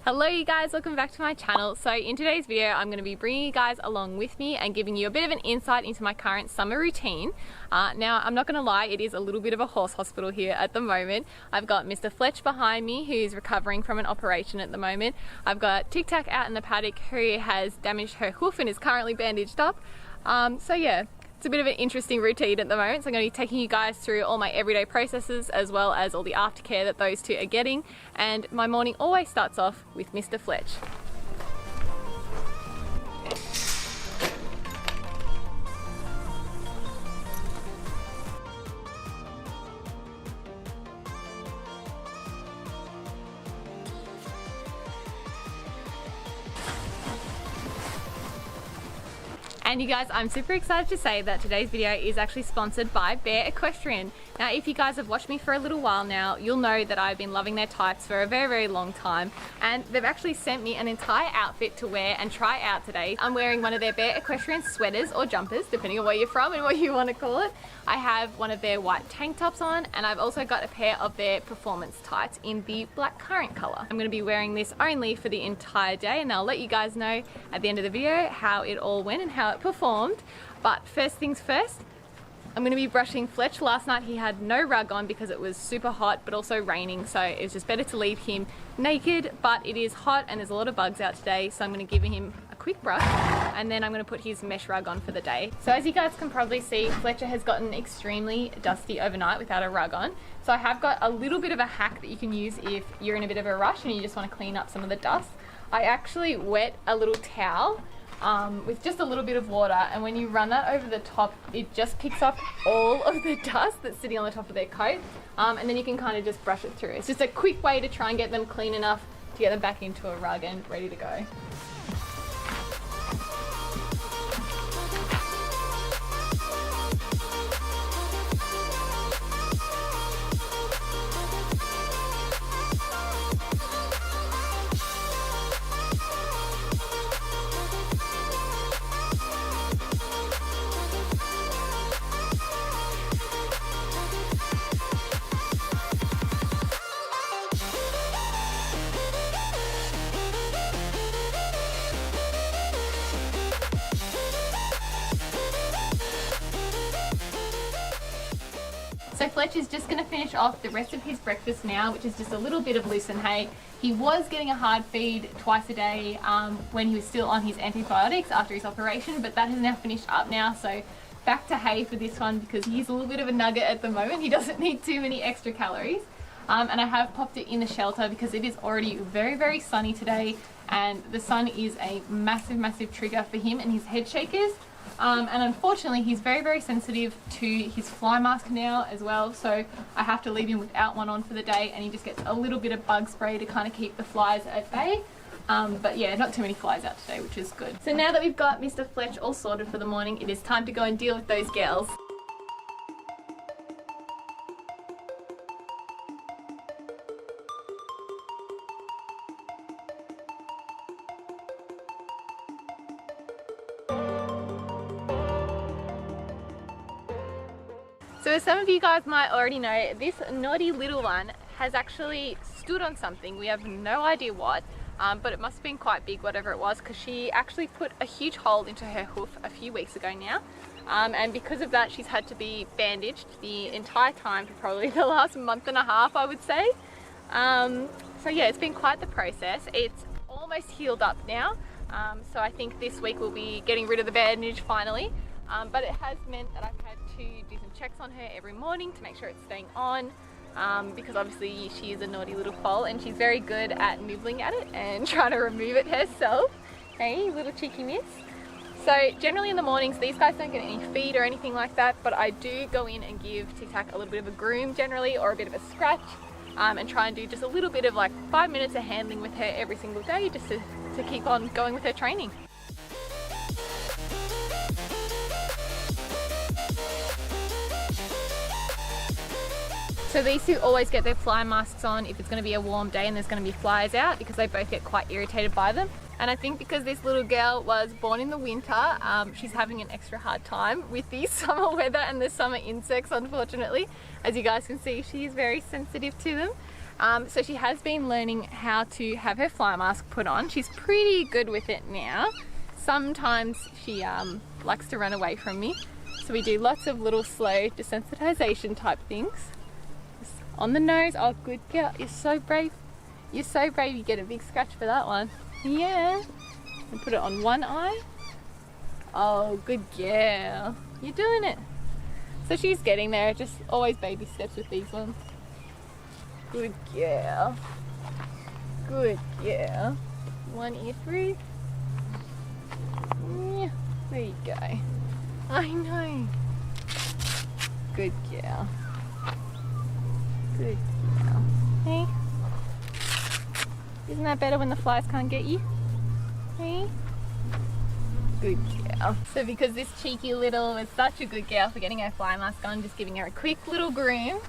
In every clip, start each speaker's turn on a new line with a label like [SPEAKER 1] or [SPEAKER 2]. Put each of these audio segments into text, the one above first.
[SPEAKER 1] Hello you guys, welcome back to my channel. So in today's video I'm going to be bringing you guys along with me and giving you a bit of an insight into my current summer routine. Now I'm not going to lie, it is a little bit of a horse hospital here at the moment. I've got Mr. Fletch behind me who's recovering from an operation at the moment. I've got Tik-Tak out in the paddock who has damaged her hoof and is currently bandaged up. So yeah, it's a bit of an interesting routine at the moment, so I'm going to be taking you guys through all my everyday processes as well as all the aftercare that those two are getting. And my morning always starts off with Mr. Fletch. And you guys, I'm super excited to say that today's video is actually sponsored by Bear Equestrian. Now, if you guys have watched me for a little while now, you'll know that I've been loving their tights for a very long time, and they've actually sent me an entire outfit to wear and try out today. I'm wearing one of their Bear Equestrian sweaters or jumpers, depending on where you're from and what you want to call it. I have one of their white tank tops on, and I've also got a pair of their performance tights in the black currant color. I'm going to be wearing this only for the entire day, and I'll let you guys know at the end of the video how it all went and how it performed. But first things first, I'm going to be brushing Fletch. Last night he had no rug on because it was super hot but also raining, so it was just better to leave him naked. But it is hot and there's a lot of bugs out today, so I'm going to give him a quick brush and then I'm going to put his mesh rug on for the day. So as you guys can probably see, Fletcher has gotten extremely dusty overnight without a rug on. So I have got a little bit of a hack that you can use if you're in a bit of a rush and you just want to clean up some of the dust. I actually wet a little towel with just a little bit of water, and when you run that over the top, it just picks up all of the dust that's sitting on the top of their coat, and then you can kind of just brush it through. It's just a quick way to try and get them clean enough to get them back into a rug and ready to go. So Fletch is just going to finish off the rest of his breakfast now, which is just a little bit of lucerne hay. He was getting a hard feed twice a day when he was still on his antibiotics after his operation, but that has now finished up now, so back to hay for this one because he's a little bit of a nugget at the moment. He doesn't need too many extra calories. And I have popped it in the shelter because it is already very sunny today, and the sun is a massive trigger for him and his head shakers. And unfortunately he's very sensitive to his fly mask now as well, so I have to leave him without one on for the day, and he just gets a little bit of bug spray to kind of keep the flies at bay. But yeah, not too many flies out today, which is good. So now that we've got Mr. Fletch all sorted for the morning, it is time to go and deal with those girls. So as some of you guys might already know, this naughty little one has actually stood on something. We have no idea what, but it must have been quite big, whatever it was, because she actually put a huge hole into her hoof a few weeks ago now. And because of that, she's had to be bandaged the entire time for probably the last month and a half, I would say. So yeah, it's been quite the process. It's almost healed up now. So I think this week we'll be getting rid of the bandage finally. But it has meant that I've had to do some checks on her every morning to make sure it's staying on, because obviously she is a naughty little foal and she's very good at nibbling at it and trying to remove it herself. Hey, little cheeky miss. So generally in the mornings these guys don't get any feed or anything like that, but I do go in and give Tik-Tak a little bit of a groom generally, or a bit of a scratch, and try and do just a little bit of like 5 minutes of handling with her every single day, just to keep on going with her training. So these two always get their fly masks on if it's going to be a warm day and there's going to be flies out, because they both get quite irritated by them. And I think because this little girl was born in the winter, she's having an extra hard time with the summer weather and the summer insects, unfortunately. As you guys can see, she is very sensitive to them. So she has been learning how to have her fly mask put on. She's pretty good with it now. Sometimes she likes to run away from me. So we do lots of little slow desensitization type things. Just on the nose. Oh, good girl. You're so brave. You're so brave. You get a big scratch for that one. Yeah. And put it on one eye. Oh, good girl. You're doing it. So she's getting there. Just always baby steps with these ones. Good girl. Good girl. One ear through. Yeah, there you go. I know. Good girl. Good girl. Hey? Isn't that better when the flies can't get you? Hey? Good girl. So because this cheeky little was such a good girl for getting her fly mask on, just giving her a quick little groom,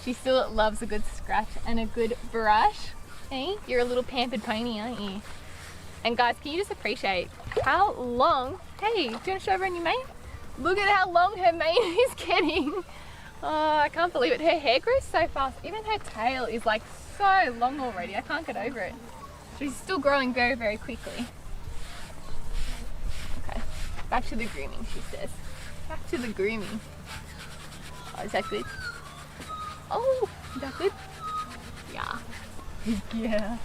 [SPEAKER 1] she still loves a good scratch and a good brush. Hey? You're a little pampered pony, aren't you? And guys, can you just appreciate how long, hey, do you want to show everyone your mane? Look at how long her mane is getting. Oh, I can't believe it. Her hair grows so fast. Even her tail is like so long already. I can't get over it. She's still growing very, very quickly. Okay, back to the grooming, she says. Back to the grooming. Oh, is that good? Oh, is that good? Yeah. Yeah.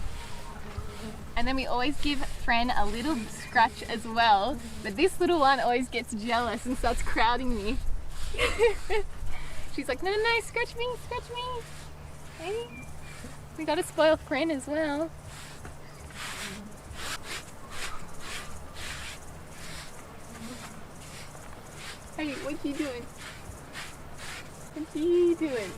[SPEAKER 1] And then we always give Fran a little scratch as well, but this little one always gets jealous and starts crowding me. She's like, no, no, no, scratch me, scratch me. Hey, we gotta spoil Fran as well. Hey, what you doing? What are you doing?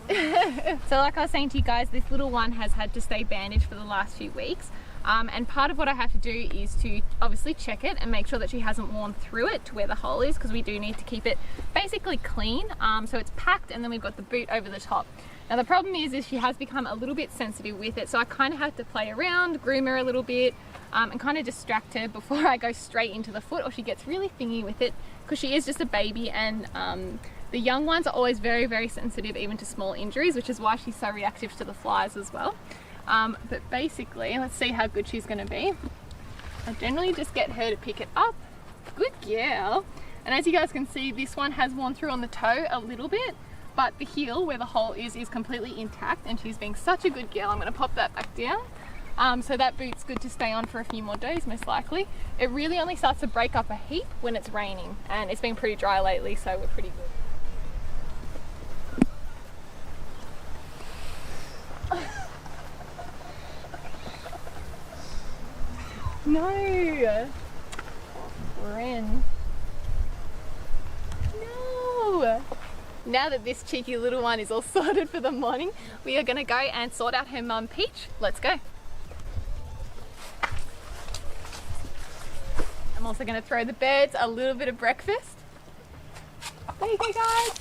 [SPEAKER 1] So like I was saying to you guys, this little one has had to stay bandaged for the last few weeks. And part of what I have to do is to obviously check it and make sure that she hasn't worn through it to where the hole is, because we do need to keep it basically clean. So it's packed, and then we've got the boot over the top. Now the problem is she has become a little bit sensitive with it, so I kind of have to play around, groom her a little bit, and kind of distract her before I go straight into the foot, or she gets really thingy with it, because she is just a baby, and the young ones are always very, very sensitive even to small injuries, which is why she's so reactive to the flies as well. But basically, let's see how good she's going to be. I generally just get her to pick it up. Good girl. And as you guys can see, this one has worn through on the toe a little bit, but the heel where the hole is completely intact, and she's being such a good girl. I'm going to pop that back down. So that boot's good to stay on for a few more days, most likely. It really only starts to break up a heap when it's raining, and it's been pretty dry lately, so we're pretty good. No! Ren. No! Now that this cheeky little one is all sorted for the morning, we are going to go and sort out her mum Peach. Let's go. I'm also going to throw the birds a little bit of breakfast. There you go, guys!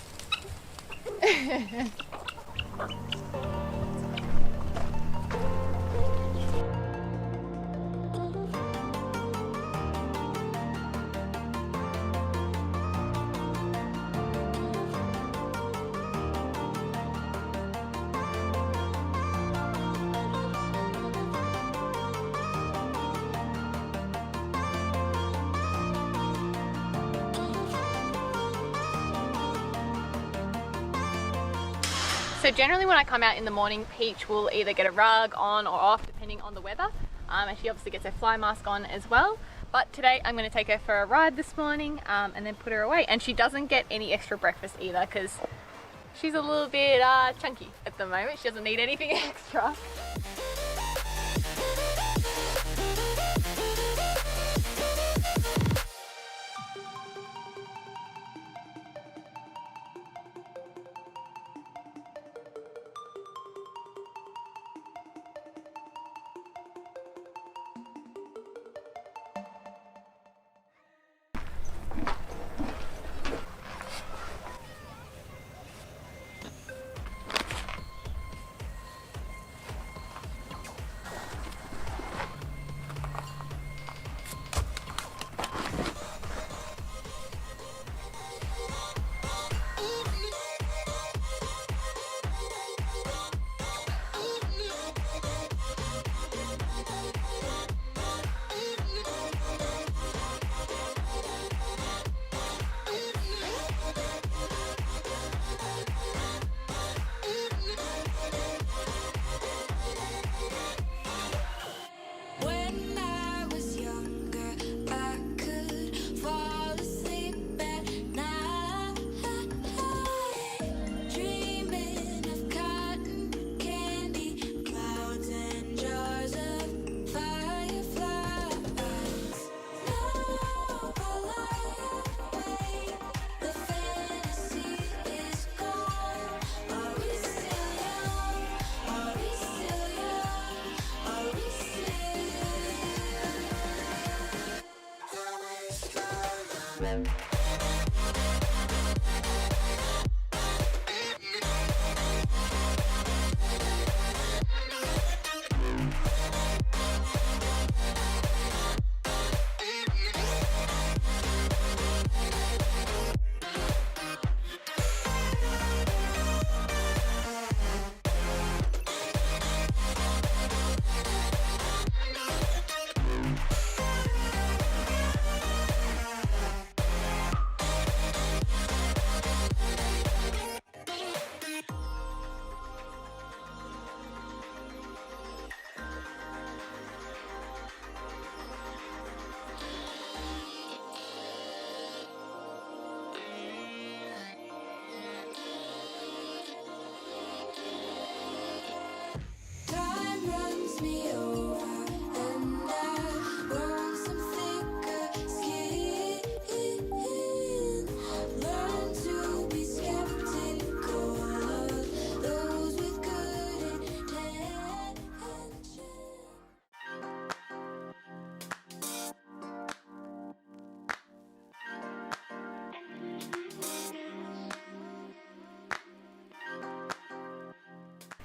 [SPEAKER 1] So generally when I come out in the morning, Peach will either get a rug on or off depending on the weather, and she obviously gets her fly mask on as well. But today I'm going to take her for a ride this morning and then put her away, and she doesn't get any extra breakfast either because she's a little bit chunky at the moment. She doesn't need anything extra.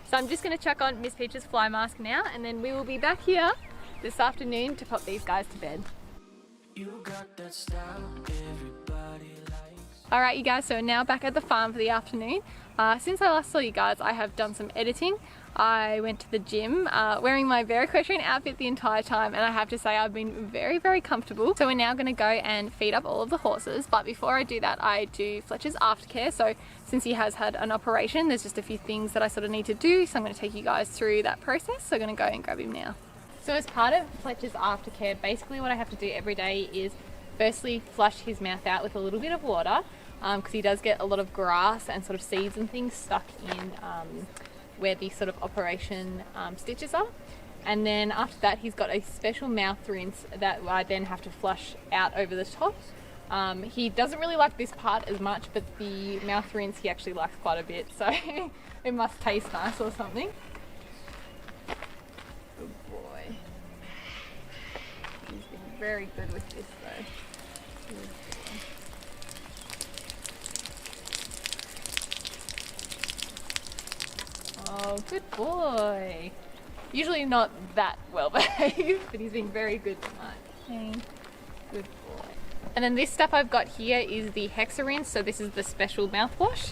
[SPEAKER 1] So I'm just going to chuck on Miss Peach's fly mask now, and then we will be back here this afternoon to pop these guys to bed. You got that style everybody likes. Alright you guys, so we're now back at the farm for the afternoon. Since I last saw you guys, I have done some editing. I went to the gym wearing my Bare Equestrian outfit the entire time, and I have to say I've been very, very comfortable. So we're now going to go and feed up all of the horses, but before I do that I do Fletch's aftercare. So since he has had an operation, there's just a few things that I sort of need to do, so I'm going to take you guys through that process. So I'm going to go and grab him now. So as part of Fletch's aftercare, basically what I have to do every day is firstly flush his mouth out with a little bit of water, because he does get a lot of grass and sort of seeds and things stuck in where the sort of operation stitches are. And then after that he's got a special mouth rinse that I then have to flush out over the top. He doesn't really like this part as much, but the mouth rinse he actually likes quite a bit, so it must taste nice or something. Good boy. He's been very good with this though. Oh, good boy. Usually not that well behaved, but he's been very good tonight. Okay. Good boy. And then this stuff I've got here is the Hexarinse, so this is the special mouthwash.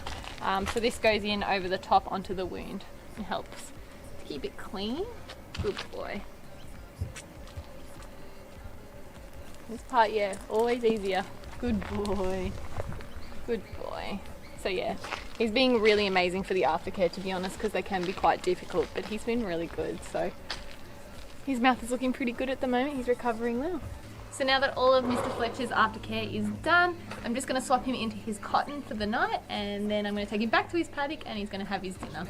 [SPEAKER 1] So this goes in over the top onto the wound and helps to keep it clean. Good boy. This part, yeah, always easier. Good boy. Good boy. So yeah, he's being really amazing for the aftercare, to be honest, because they can be quite difficult, but he's been really good. So his mouth is looking pretty good at the moment. He's recovering well. So now that all of Mr. Fletcher's aftercare is done, I'm just going to swap him into his cotton for the night, and then I'm going to take him back to his paddock and he's going to have his dinner.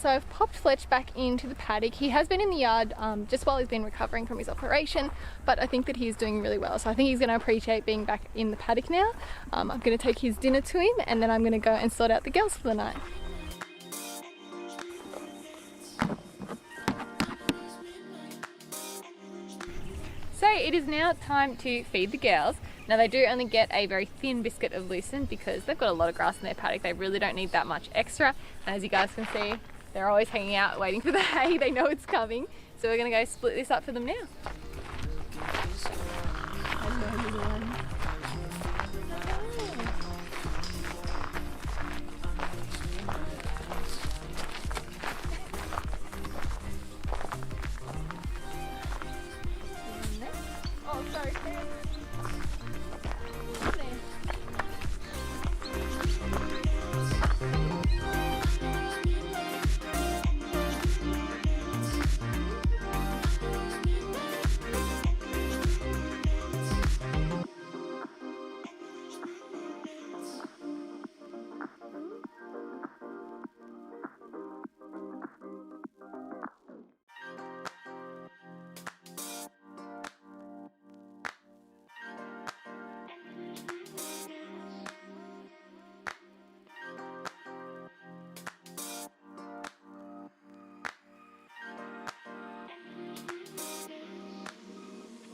[SPEAKER 1] So I've popped Fletch back into the paddock. He has been in the yard just while he's been recovering from his operation, but I think that he's doing really well. So I think he's going to appreciate being back in the paddock now. I'm going to take his dinner to him, and then I'm going to go and sort out the girls for the night. So it is now time to feed the girls. Now they do only get a very thin biscuit of lucerne because they've got a lot of grass in their paddock. They really don't need that much extra. And as you guys can see, they're always hanging out waiting for the hay. They know it's coming. So we're going to go split this up for them now. Oh, sorry.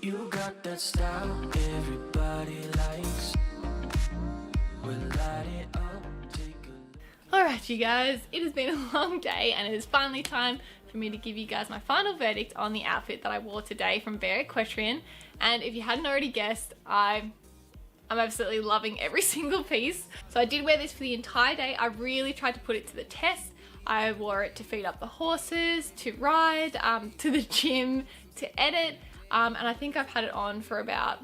[SPEAKER 2] You got that style everybody likes. We'll light it up, take a look.
[SPEAKER 1] Alright you guys, it has been a long day and it is finally time for me to give you guys my final verdict on the outfit that I wore today from Bare Equestrian. And if you hadn't already guessed, I'm absolutely loving every single piece. So I did wear this for the entire day. I really tried to put it to the test. I wore it to feed up the horses, to ride, to the gym, to edit, and I think I've had it on for about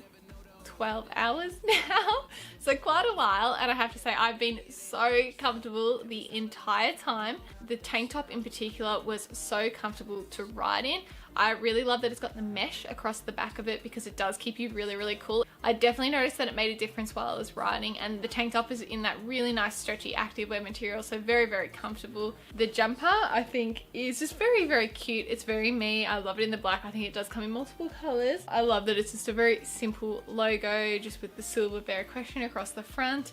[SPEAKER 1] 12 hours now, so quite a while, and I have to say I've been so comfortable the entire time. The tank top in particular was so comfortable to ride in. I really love that it's got the mesh across the back of it because it does keep you really cool. I definitely noticed that it made a difference while I was riding, and the tank top is in that really nice stretchy activewear material, so very comfortable. The jumper I think is just very cute. It's very me. I love it in the black. I think it does come in multiple colors. I love that it's just a very simple logo just with the silver Bare Equestrian across the front.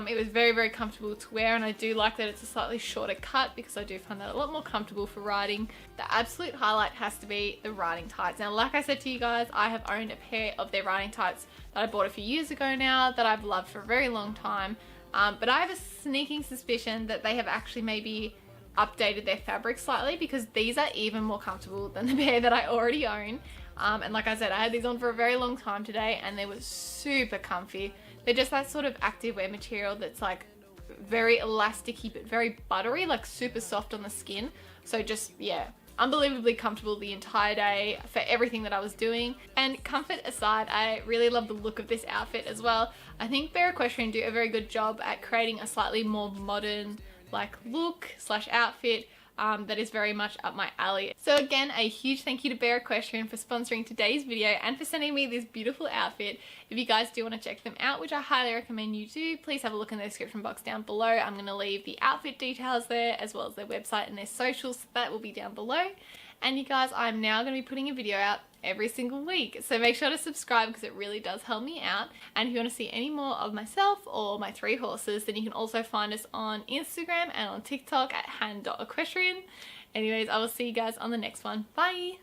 [SPEAKER 1] It was very comfortable to wear, and I do like that it's a slightly shorter cut because I do find that a lot more comfortable for riding. The absolute highlight has to be the riding tights. Now, like I said to you guys, I have owned a pair of their riding tights that I bought a few years ago now that I've loved for a very long time, but I have a sneaking suspicion that they have actually maybe updated their fabric slightly because these are even more comfortable than the pair that I already own. And like I said, I had these on for a very long time today and they were super comfy. They're just that sort of activewear material that's like very elasticy but very buttery, like super soft on the skin. So just, yeah, unbelievably comfortable the entire day for everything that I was doing. And comfort aside, I really love the look of this outfit as well. I think Bare Equestrian do a very good job at creating a slightly more modern like look slash outfit that is very much up my alley. So again, a huge thank you to Bare Equestrian for sponsoring today's video and for sending me this beautiful outfit. If you guys do want to check them out, which I highly recommend you do, please have a look in the description box down below. I'm going to leave the outfit details there as well as their website and their socials. That will be down below. And you guys, I'm now going to be putting a video out every single week, so make sure to subscribe because it really does help me out. And if you want to see any more of myself or my 3 horses, then you can also find us on Instagram and on TikTok at hand.equestrian. Anyways, I will see you guys on the next one. Bye!